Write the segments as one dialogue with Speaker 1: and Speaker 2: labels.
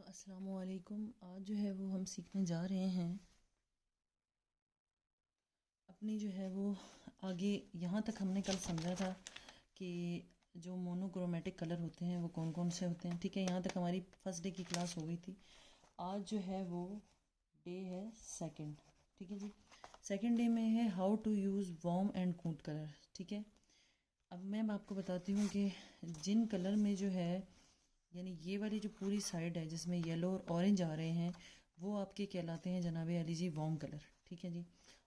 Speaker 1: अस्सलामुअलैकुम। आज जो है वो हम सीखने जा रहे हैं अपनी जो है वो आगे। यहाँ तक हमने कल समझा था कि जो मोनोक्रोमेटिक कलर होते हैं वो कौन कौन से होते हैं। ठीक है, यहाँ तक हमारी फर्स्ट डे की क्लास हो गई थी। आज जो है वो डे है सेकंड। ठीक है जी, सेकंड डे में है how to use warm and cool colour. ठीक है, अब मैं आपको बताती हूँ कि जिन कलर में जो है, यानी ये वाली जो पूरी साइड है जिसमें येलो और ऑरेंज आ रहे हैं, वो आपके कहलाते हैं जनाब अली जी वार्म कलर। ठीक है जी,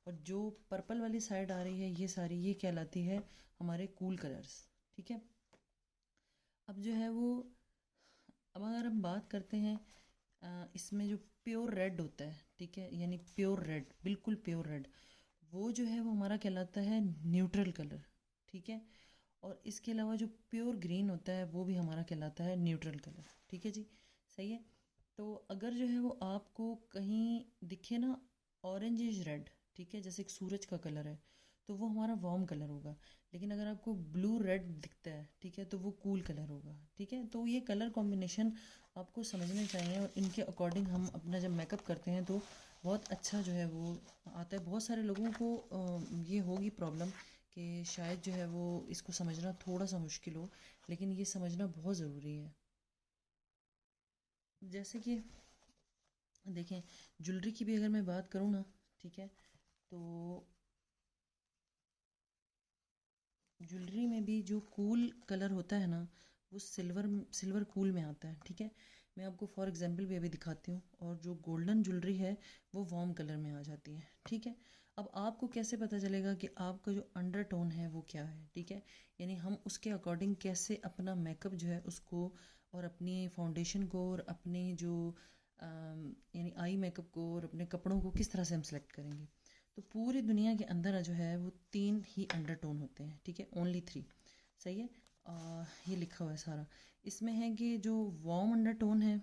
Speaker 1: और जो पर्पल वाली साइड आ रही है ये सारी, ये कहलाती है हमारे कूल कलर्स। ठीक है, अब जो है वो, अब अगर हम बात करते हैं इसमें जो प्योर रेड होता है, ठीक है, यानी प्योर रेड, बिल्कुल प्योर रेड, वो जो है वो हमारा कहलाता है न्यूट्रल कलर। ठीक है, और इसके अलावा जो प्योर ग्रीन होता है वो भी हमारा कहलाता है न्यूट्रल कलर। ठीक है जी, सही है। तो अगर जो है वो आपको कहीं दिखे ना ऑरेंजिश रेड, ठीक है, जैसे एक सूरज का कलर है, तो वो हमारा वार्म कलर होगा। लेकिन अगर आपको ब्लू रेड दिखता है, ठीक है, तो वो कूल कलर होगा। ठीक है, तो ये कलर कॉम्बिनेशन आपको समझने चाहिए और इनके अकॉर्डिंग हम अपना जब मेकअप करते हैं तो बहुत अच्छा जो है वो आता है। बहुत सारे लोगों को ये होगी प्रॉब्लम कि शायद जो है वो इसको समझना थोड़ा सा मुश्किल हो, लेकिन ये समझना बहुत ज़रूरी है। जैसे कि देखें, ज्वेलरी की भी अगर मैं बात करूँ ना, ठीक है, तो ज्वेलरी में भी जो कूल कलर होता है ना, वो सिल्वर सिल्वर कूल में आता है। ठीक है, मैं आपको फॉर एग्जांपल भी अभी दिखाती हूँ। और जो गोल्डन ज्वेलरी है वो वार्म कलर में आ जाती है। ठीक है, अब आपको कैसे पता चलेगा कि आपका जो अंडरटोन है वो क्या है। ठीक है, यानी हम उसके अकॉर्डिंग कैसे अपना मेकअप जो है उसको, और अपनी फाउंडेशन को, और अपने जो यानी आई मेकअप को, और अपने कपड़ों को किस तरह से हम सेलेक्ट करेंगे। तो पूरी दुनिया के अंदर जो है वो तीन ही अंडरटोन होते हैं। ठीक है, ओनली थ्री। सही है, ये लिखा हुआ है सारा। इसमें है कि जो वार्म अंडरटोन है,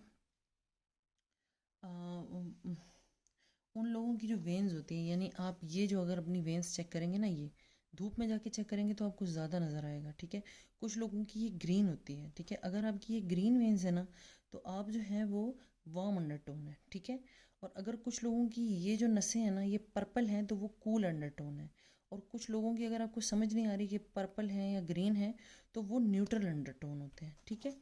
Speaker 1: उन लोगों की जो वेन्स होती हैं, यानी आप ये जो अगर अपनी वेन्स चेक करेंगे ना, ये धूप में जाके चेक करेंगे तो आपको ज़्यादा नज़र आएगा। ठीक है, कुछ लोगों की ये ग्रीन होती है। ठीक है, अगर आपकी ये ग्रीन वेन्स है ना, तो आप जो है वो वार्म अंडरटोन है। ठीक है, और अगर कुछ लोगों की ये जो नसें हैं ना ये पर्पल हैं, तो वो कूल अंडरटोन है। और कुछ लोगों की अगर आपको समझ नहीं आ रही कि पर्पल है या ग्रीन है, तो वो न्यूट्रल अंडरटोन होते हैं। ठीक है,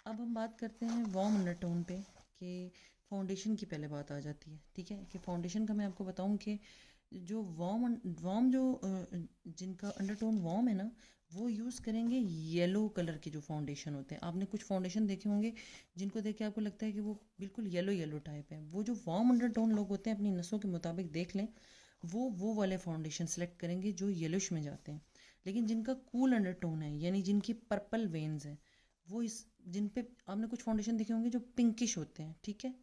Speaker 1: अब हम बात करते हैं वार्म अंडरटोन पे, कि फाउंडेशन की पहले बात आ जाती है। ठीक है, कि फाउंडेशन का मैं आपको बताऊं कि जो वार्म जो जिनका अंडरटोन वार्म है ना, वो यूज़ करेंगे येलो कलर के जो फाउंडेशन होते हैं। आपने कुछ फाउंडेशन देखे होंगे जिनको देख के आपको लगता है कि वो बिल्कुल येलो येलो टाइप है। वो जो वार्म अंडरटोन लोग होते हैं, अपनी नसों के मुताबिक देख लें, वो वाले फाउंडेशन सेलेक्ट करेंगे जो येलोश में जाते हैं। लेकिन जिनका कूल अंडरटोन है, यानी जिनकी पर्पल वेन्स हैं, वो इस जिन पे आपने कुछ फाउंडेशन देखे होंगे जो पिंकिश होते हैं। ठीक है,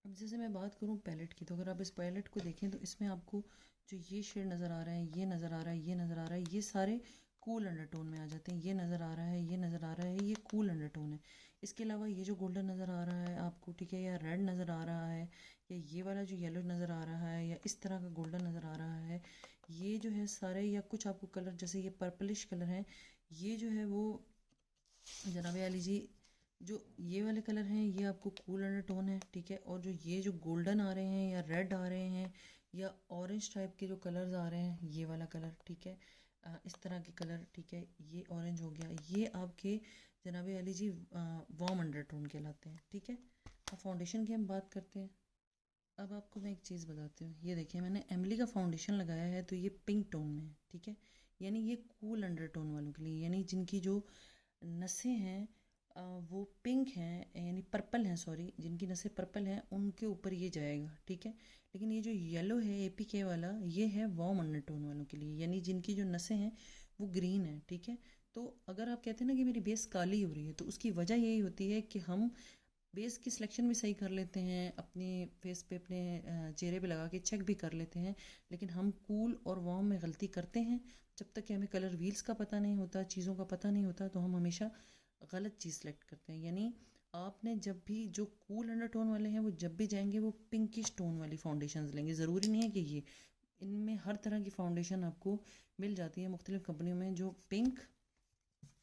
Speaker 1: अब जैसे मैं बात करूँ पैलेट की, तो अगर आप इस पैलेट को देखें तो इसमें आपको जो ये शेड नज़र आ रहा है, ये नज़र आ रहा है, ये नज़र आ रहा है, ये सारे कूल अंडरटोन में आ जाते हैं। ये नज़र आ रहा है, ये नज़र आ रहा है, ये कूल अंडरटोन है। इसके अलावा ये जो गोल्डन नज़र आ रहा है आपको, ठीक है, या रेड नज़र आ रहा है, या ये वाला जो येलो नज़र आ रहा है, या इस तरह का गोल्डन नज़र आ रहा है, ये जो है सारे, या कुछ आपको कलर जैसे ये पर्पलिश कलर है, ये जो है वो जनाब आली जी, जो ये वाले कलर हैं ये आपको कूल अंडरटोन है। ठीक है, और जो ये जो गोल्डन आ रहे हैं, या रेड आ रहे हैं, या ऑरेंज टाइप के जो कलर्स आ रहे हैं, ये वाला कलर, ठीक है, इस तरह के कलर, ठीक है, ये ऑरेंज हो गया, ये आपके जनाब अली जी वार्म अंडरटोन कहलाते हैं। ठीक है, अब फाउंडेशन की हम बात करते हैं। अब आपको मैं एक चीज़ बताती हूँ। ये देखिए, मैंने एमली का फाउंडेशन लगाया है, तो ये पिंक टोन में है। ठीक है, यानी ये कूल अंडरटोन वालों के लिए, यानी जिनकी जो नसें हैं वो पिंक हैं, यानी पर्पल हैं, सॉरी, जिनकी नसें पर्पल हैं उनके ऊपर ये जाएगा। ठीक है, लेकिन ये जो येलो है एपीके वाला, ये है वार्म अंडरटोन वालों के लिए, यानी जिनकी जो नसें हैं वो ग्रीन है। ठीक है, तो अगर आप कहते हैं ना कि मेरी बेस काली हो रही है, तो उसकी वजह यही होती है कि हम बेस की सिलेक्शन भी सही कर लेते हैं, अपने फेस पे, अपने चेहरे पे लगा के चेक भी कर लेते हैं, लेकिन हम कूल और वार्म में गलती करते हैं। जब तक कि हमें कलर व्हील्स का पता नहीं होता, चीज़ों का पता नहीं होता, तो हम हमेशा गलत चीज़ सेलेक्ट करते हैं। यानी आपने जब भी जो कूल अंडरटोन वाले हैं वो जब भी जाएंगे वो पिंकिश टोन वाली फाउंडेशन लेंगे। ज़रूरी नहीं है कि ये, इनमें हर तरह की फाउंडेशन आपको मिल जाती है मुख्तलिफ़ कंपनियों में, जो पिंक,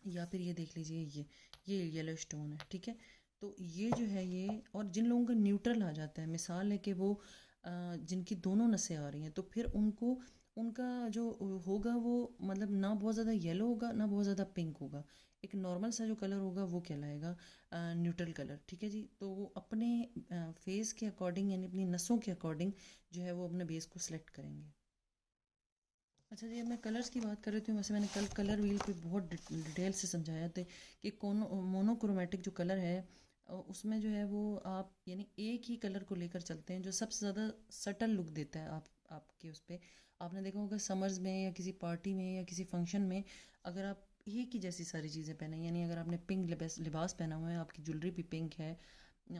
Speaker 1: या फिर ये देख लीजिए, ये येलो स्टोन है, ठीक है। तो ये जो है ये, और जिन लोगों का न्यूट्रल आ जाता है, मिसाल है कि वो जिनकी दोनों नसें आ रही हैं, तो फिर उनको उनका जो होगा वो मतलब ना बहुत ज़्यादा येलो होगा ना बहुत ज़्यादा पिंक होगा, एक नॉर्मल सा जो कलर होगा वो कहलाएगा न्यूट्रल कलर, ठीक है जी। तो वो अपने फेस के अकॉर्डिंग यानी अपनी नसों के अकॉर्डिंग जो है वो अपने बेस को सिलेक्ट करेंगे। अच्छा जी, अब मैं कलर्स की बात कर रही थी, वैसे मैंने कल कलर व्हील पे बहुत डिटेल से समझाया था कि कौन मोनोक्रोमेटिक जो कलर है उसमें जो है वो आप यानी एक ही कलर को लेकर चलते हैं जो सबसे ज़्यादा सटल लुक देता है आपके उस पर। आपने देखा होगा समर्स में या किसी पार्टी में या किसी फंक्शन में, अगर आप एक ही जैसी सारी चीज़ें पहने, यानी अगर आपने पिंक लिबास पहना हुआ है, आपकी ज्वेलरी भी पिंक है,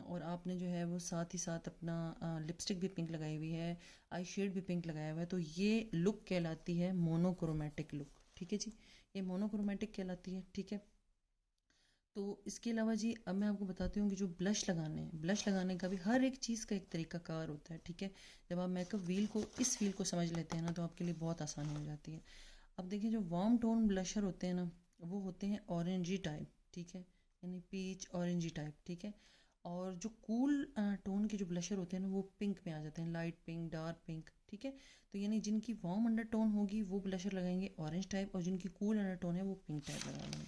Speaker 1: और आपने जो है वो साथ ही साथ अपना लिपस्टिक भी पिंक लगाई हुई है, आई शेड भी पिंक लगाया हुआ है, तो ये लुक कहलाती है मोनोक्रोमेटिक लुक, ठीक है जी। ये मोनोक्रोमेटिक कहलाती है, ठीक है। तो इसके अलावा जी अब मैं आपको बताती हूँ कि जो ब्लश लगाने हैं, ब्लश लगाने का भी हर एक चीज़ का एक तरीका कार होता है, ठीक है। जब आप मेकअप व्हील को इस व्हील को समझ लेते हैं ना, तो आपके लिए बहुत आसानी हो जाती है। अब देखिए, जो वार्म टोन ब्लशर होते हैं ना, वो होते हैं ऑरेंजी टाइप, ठीक है, यानी पीच ऑरेंजी टाइप, ठीक है। और जो कूल टोन के जो ब्लशर होते हैं ना, वो पिंक में आ जाते हैं, लाइट पिंक, डार्क पिंक, ठीक है। तो यानी जिनकी वार्म अंडरटोन होगी वो ब्लशर लगाएंगे ऑरेंज टाइप, और जिनकी कूल अंडरटोन है वो पिंक टाइप लगाएंगे,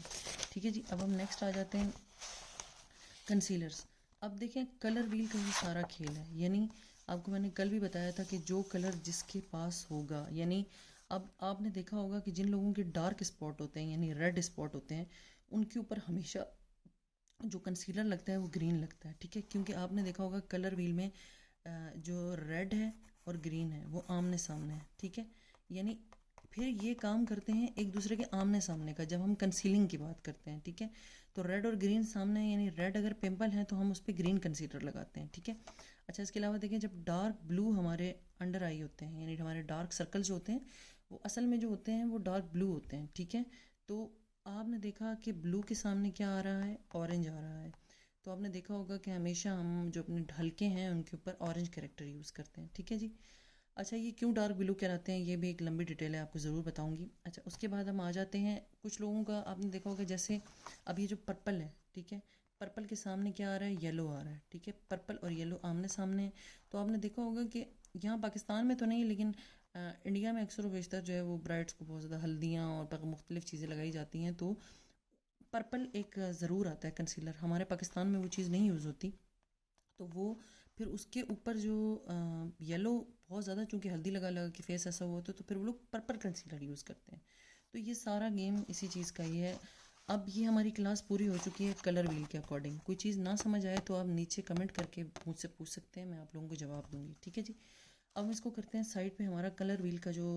Speaker 1: ठीक है जी। अब हम नेक्स्ट आ जाते हैं कंसीलर्स। अब देखें, कलर व्हील का ये सारा खेल है, यानी आपको मैंने कल भी बताया था कि जो कलर जिसके पास होगा, यानी अब आपने देखा होगा कि जिन लोगों के डार्क स्पॉट होते हैं यानी रेड स्पॉट होते हैं, उनके ऊपर हमेशा जो कंसीलर लगता है वो ग्रीन लगता है, ठीक है। क्योंकि आपने देखा होगा कलर व्हील में जो रेड है और ग्रीन है वो आमने सामने है, ठीक है। यानी फिर ये काम करते हैं एक दूसरे के आमने सामने का, जब हम कंसीलिंग की बात करते हैं, ठीक है। तो रेड और ग्रीन सामने है, यानी रेड अगर पिंपल है तो हम उस पर ग्रीन कंसीलर लगाते हैं, ठीक है। अच्छा, इसके अलावा देखें, जब डार्क ब्लू हमारे अंडर आई होते हैं, यानी हमारे डार्क सर्कल जो होते हैं वो असल में जो होते हैं वो डार्क ब्लू होते हैं, ठीक है। तो आपने देखा कि ब्लू के सामने क्या आ रहा है, ऑरेंज आ रहा है। तो आपने देखा होगा कि हमेशा हम जो अपने हल्के हैं उनके ऊपर ऑरेंज कैरेक्टर यूज़ करते हैं, ठीक है जी। अच्छा, ये क्यों डार्क ब्लू कहलाते हैं ये भी एक लंबी डिटेल है, आपको ज़रूर बताऊंगी। अच्छा, उसके बाद हम आ जाते हैं कुछ लोगों का, आपने देखा होगा जैसे अब ये जो पर्पल है, ठीक है, पर्पल के सामने क्या आ रहा है, येलो आ रहा है, ठीक है। पर्पल और येलो आमने सामने है। तो आपने देखा होगा कि यहाँ पाकिस्तान में तो नहीं, लेकिन इंडिया में अक्सर व बेशतर जो है वो ब्राइड्स को बहुत ज़्यादा हल्दियाँ और मुख्तलिफ़ चीज़ें लगाई जाती हैं, तो पर्पल एक ज़रूर आता है कंसीलर, हमारे पाकिस्तान में वो चीज़ नहीं यूज़ होती। तो वो फिर उसके ऊपर जो येलो बहुत ज़्यादा, चूँकि हल्दी लगा लगा के फेस ऐसा हुआ तो फिर वो लोग पर्पल कंसीलर यूज़ करते हैं। तो ये सारा गेम इसी चीज़ का ही है। अब ये हमारी क्लास पूरी हो चुकी है कलर व्हील के अकॉर्डिंग। कोई चीज़ ना समझ आए तो आप नीचे कमेंट करके मुझसे पूछ सकते हैं, मैं आप लोगों को जवाब दूंगी, ठीक है जी। अब हम इसको करते हैं साइड पे, हमारा कलर व्हील का जो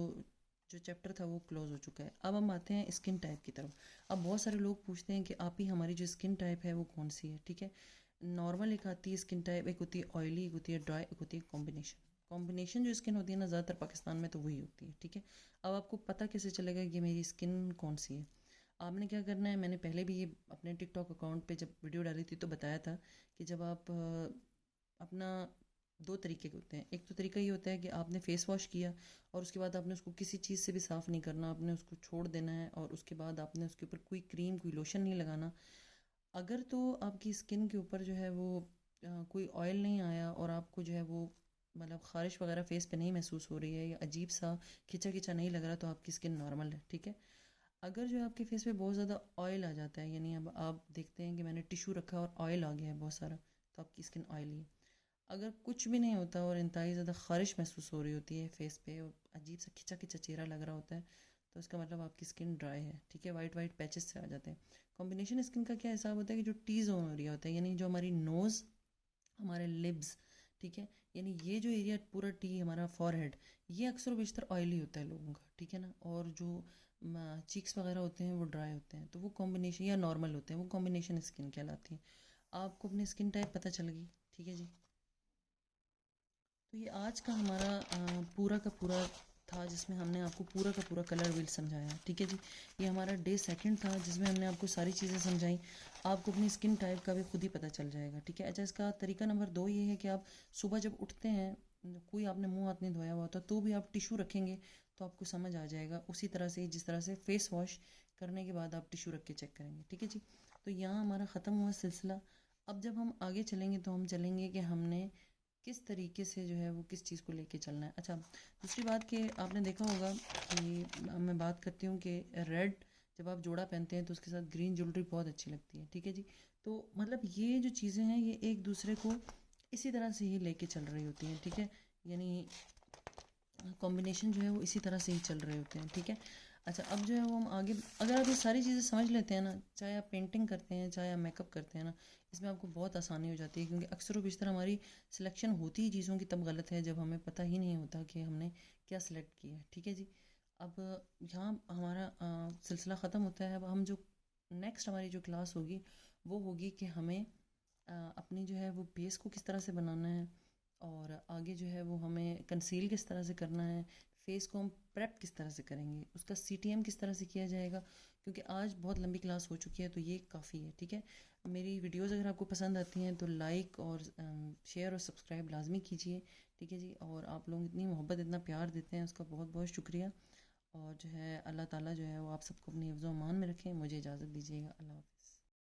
Speaker 1: जो चैप्टर था वो क्लोज हो चुका है। अब हम आते हैं स्किन टाइप की तरफ। अब बहुत सारे लोग पूछते हैं कि आप ही हमारी जो स्किन टाइप है वो कौन सी है, ठीक है। नॉर्मल एक आती है स्किन टाइप, एक होती है ऑयली, एक होती है ड्राई, एक होती है कॉम्बिनेशन। कॉम्बिनेशन जो स्किन होती है ना, ज़्यादातर पाकिस्तान में तो वही होती है, ठीक है। अब आपको पता कैसे चलेगा कि मेरी स्किन कौन सी है? आपने क्या करना है, मैंने पहले भी ये अपने टिकटॉक अकाउंट पे जब वीडियो डाली थी तो बताया था कि जब आप अपना दो तरीके के होते हैं। एक तो तरीका ये होता है कि आपने फेस वॉश किया और उसके बाद आपने उसको किसी चीज़ से भी साफ़ नहीं करना, आपने उसको छोड़ देना है, और उसके बाद आपने उसके ऊपर कोई क्रीम कोई लोशन नहीं लगाना। अगर तो आपकी स्किन के ऊपर जो है वो कोई ऑयल नहीं आया और आपको जो है वो मतलब ख़ारिश वगैरह फेस पे नहीं महसूस हो रही है या अजीब सा खिंचा खिंचा नहीं लग रहा, तो आपकी स्किन नॉर्मल है, ठीक है। अगर जो है आपके फेस पे बहुत ज़्यादा ऑयल आ जाता है, यानी अब आप देखते हैं कि मैंने टिश्यू रखा और ऑयल आ गया है बहुत सारा, तो आपकी स्किन ऑयली है। अगर कुछ भी नहीं होता और इंतहाई ज़्यादा ख़ारिश महसूस हो रही होती है फेस पे और अजीब सा खिंचा खिंचा चेहरा लग रहा होता है, तो इसका मतलब आपकी स्किन ड्राई है, ठीक है। वाइट वाइट पैचेस से आ जाते हैं। कॉम्बिनेशन स्किन का क्या हिसाब होता है कि जो टी जोन एरिया होता है, यानी जो हमारी नोज़, हमारे लिप्स, ठीक है, यानी ये जो एरिया पूरा टी हमारा फॉरहेड, ये अक्सर बेशतर ऑयली होता है लोगों का, ठीक है ना। और जो चीक्स वगैरह होते हैं वो ड्राई होते हैं, तो वो कॉम्बिनेशन या नॉर्मल होते हैं, वो कॉम्बिनेशन स्किन कहलाती है। आपको अपनी स्किन टाइप पता चल गई, ठीक है जी। तो ये आज का हमारा पूरा का पूरा था जिसमें हमने आपको पूरा का पूरा कलर व्हील समझाया, ठीक है जी। ये हमारा डे सेकंड था जिसमें हमने आपको सारी चीज़ें समझाई। आपको अपनी स्किन टाइप का भी खुद ही पता चल जाएगा, ठीक है। अच्छा, इसका तरीका नंबर 2 ये है कि आप सुबह जब उठते हैं, कोई आपने मुंह हाथ नहीं धोया हुआ होता तो भी आप टिश्यू रखेंगे तो आपको समझ आ जाएगा, उसी तरह से जिस तरह से फेस वॉश करने के बाद आप टिश्यू रख के चेक करेंगे, ठीक है जी। तो यहाँ हमारा ख़त्म हुआ सिलसिला। अब जब हम आगे चलेंगे तो हम चलेंगे कि हमने किस तरीके से जो है वो किस चीज़ को लेके चलना है। अच्छा, दूसरी बात कि आपने देखा होगा कि मैं बात करती हूँ कि रेड जब आप जोड़ा पहनते हैं तो उसके साथ ग्रीन ज्वेलरी बहुत अच्छी लगती है, ठीक है जी। तो मतलब ये जो चीज़ें हैं ये एक दूसरे को इसी तरह से ही लेके चल रही होती हैं, ठीक है। यानी कॉम्बिनेशन जो है वो इसी तरह से ही चल रहे होते हैं, ठीक है। अच्छा, अब जो है वो हम आगे, अगर आप ये सारी चीज़ें समझ लेते हैं ना, चाहे आप पेंटिंग करते हैं चाहे आप मेकअप करते हैं ना, इसमें आपको बहुत आसानी हो जाती है। क्योंकि अक्सर व बेशतर हमारी सिलेक्शन होती ही चीज़ों की तब गलत है जब हमें पता ही नहीं होता कि हमने क्या सिलेक्ट किया है, ठीक है जी। अब यहाँ हमारा सिलसिला ख़त्म होता है। अब हम जो नेक्स्ट हमारी जो क्लास होगी वो होगी कि हमें अपनी जो है वो बेस को किस तरह से बनाना है, और आगे जो है वो हमें कंसील किस तरह से करना है, फेस को हम प्रेप किस तरह से करेंगे, उसका सीटीएम किस तरह से किया जाएगा। क्योंकि आज बहुत लंबी क्लास हो चुकी है तो ये काफ़ी है, ठीक है। मेरी वीडियोज़ अगर आपको पसंद आती हैं तो लाइक और शेयर और सब्सक्राइब लाजमी कीजिए, ठीक है जी। और आप लोग इतनी मोहब्बत इतना प्यार देते हैं उसका बहुत बहुत शुक्रिया। और जो है अल्लाह ताला जो है वो आप सबको अपनी हिफ्ज़-ओ-अमान में रखें। मुझे इजाज़त दीजिएगा। अल्लाह हाफ़िज़।